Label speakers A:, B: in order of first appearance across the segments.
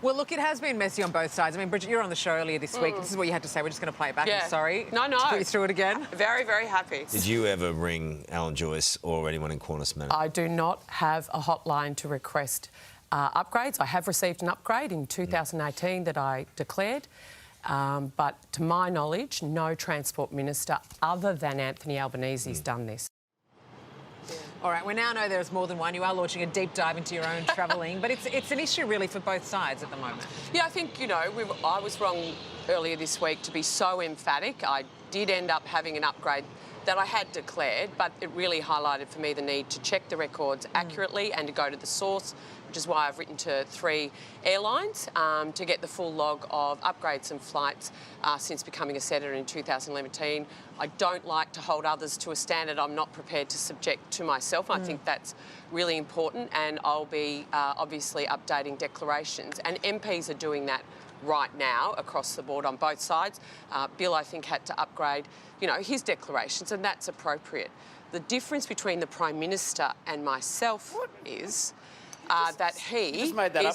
A: Well, look, it has been messy on both sides. I mean, Bridget, you were on the show earlier this week. This is what you had to say. We're just going to play it back.
B: Yeah.
A: I'm sorry.
B: No.
A: To put you through it again.
B: Very, very happy.
C: Did you ever ring Alan Joyce or anyone in Qantas Manor?
D: I do not have a hotline to request upgrades. I have received an upgrade in 2018 that I declared. But to my knowledge, no Transport Minister other than Anthony Albanese has done this.
A: All right, we now know there's more than one. You are launching a deep dive into your own travelling, but it's an issue really for both sides at the moment.
B: Yeah, I think, I was wrong earlier this week to be so emphatic. I did end up having an upgrade that I had declared, but it really highlighted for me the need to check the records accurately and to go to the source, which is why I've written to 3 airlines to get the full log of upgrades and flights since becoming a senator in 2017. I don't like to hold others to a standard I'm not prepared to subject to myself. I think that's really important, and I'll be obviously updating declarations. And MPs are doing that right now across the board on both sides. Bill, I think, had to upgrade, his declarations, and that's appropriate. The difference between the Prime Minister and myself is that he is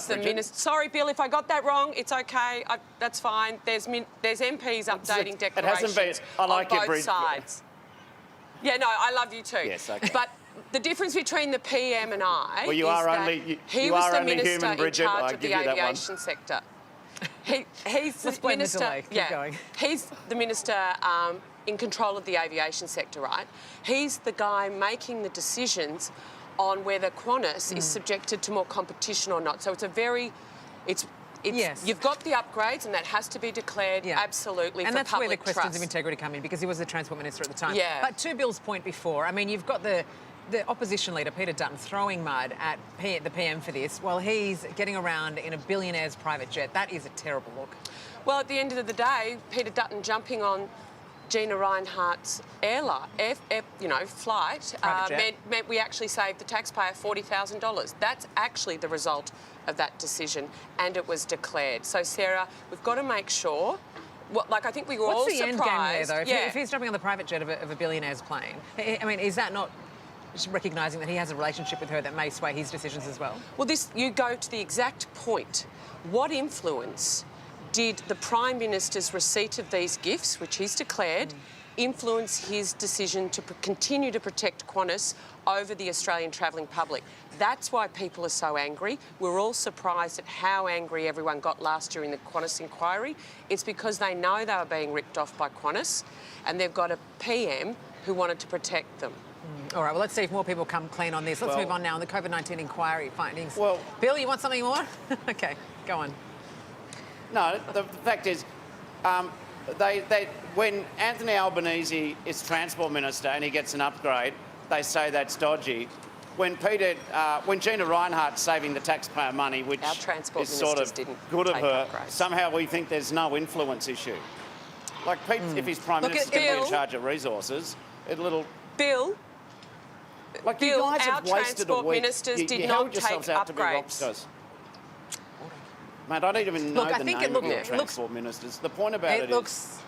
B: the minister. Sorry, Bill, if I got that wrong, it's okay. That's fine. There's MPs updating declarations
E: it hasn't been, I like
B: on
E: it,
B: both sides. Yeah, no, I love you too.
E: Yes, okay.
B: But the difference between the PM and I
E: well, you
B: is
E: are
B: that
E: only,
B: he
E: you
B: was
E: are
B: the
E: only
B: minister
E: human, Bridget.
B: in charge
E: I
B: of the
E: give you that
B: aviation sector. He's the
A: blame the
B: minister.
A: delay. Keep going.
B: He's the minister in control of the aviation sector, right? He's the guy making the decisions on whether Qantas is subjected to more competition or not. So it's a very,
A: Yes.
B: You've got the upgrades, and that has to be declared absolutely
A: and
B: for
A: that's
B: public
A: where the questions
B: trust.
A: of integrity come in, because he was the Transport Minister at the time.
B: Yeah.
A: But to Bill's point before, I mean, you've got the opposition leader, Peter Dutton, throwing mud at the PM for this, while he's getting around in a billionaire's private jet. That is a terrible look.
B: Well, at the end of the day, Peter Dutton jumping on Gina Rinehart's flight meant we actually saved the taxpayer $40,000. That's actually the result of that decision, and it was declared. So, Sarah, we've got to make sure. I think we were all surprised.
A: What's the end game there, though?
B: Yeah.
A: If he's jumping on the private jet of a billionaire's plane, I mean, is that not recognising that he has a relationship with her that may sway his decisions as well?
B: Well, you go to the exact point. What influence did the Prime Minister's receipt of these gifts, which he's declared, influence his decision to continue to protect Qantas over the Australian travelling public? That's why people are so angry. We're all surprised at how angry everyone got last year in the Qantas inquiry. It's because they know they were being ripped off by Qantas, and they've got a PM who wanted to protect them.
A: All right, well, let's see if more people come clean on this. Let's move on now on the COVID-19 inquiry findings.
E: Well,
A: Bill, you want something more? OK, go on.
E: No, the fact is, when Anthony Albanese is Transport Minister and he gets an upgrade, they say that's dodgy. When Gina Rinehart's saving the taxpayer money, which is sort of good of her, somehow we think there's no influence issue. Like Pete, if he's Prime Minister, can be in charge of resources.
B: Bill,
E: like you guys have
B: our
E: wasted a
B: Transport
E: week.
B: Ministers did
E: you
B: not
E: held
B: take
E: yourselves out to be rock
B: upgrades.
E: stars. Mate, I don't even know the name of your Transport Ministers. The point about it is...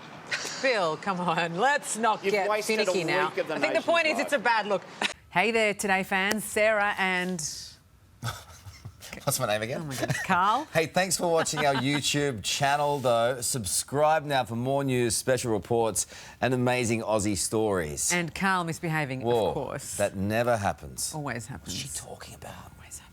A: Bill, come on, let's not get finicky now. I think the point is it's a bad look. Hey there, Today fans. Sarah and...
C: What's my name again?
A: Oh, my goodness. Carl?
C: Hey, thanks for watching our YouTube channel, though. Subscribe now for more news, special reports and amazing Aussie stories.
A: And Carl misbehaving,
C: Whoa,
A: of course.
C: That never happens.
A: Always happens.
C: What's she talking about?
A: Always happens.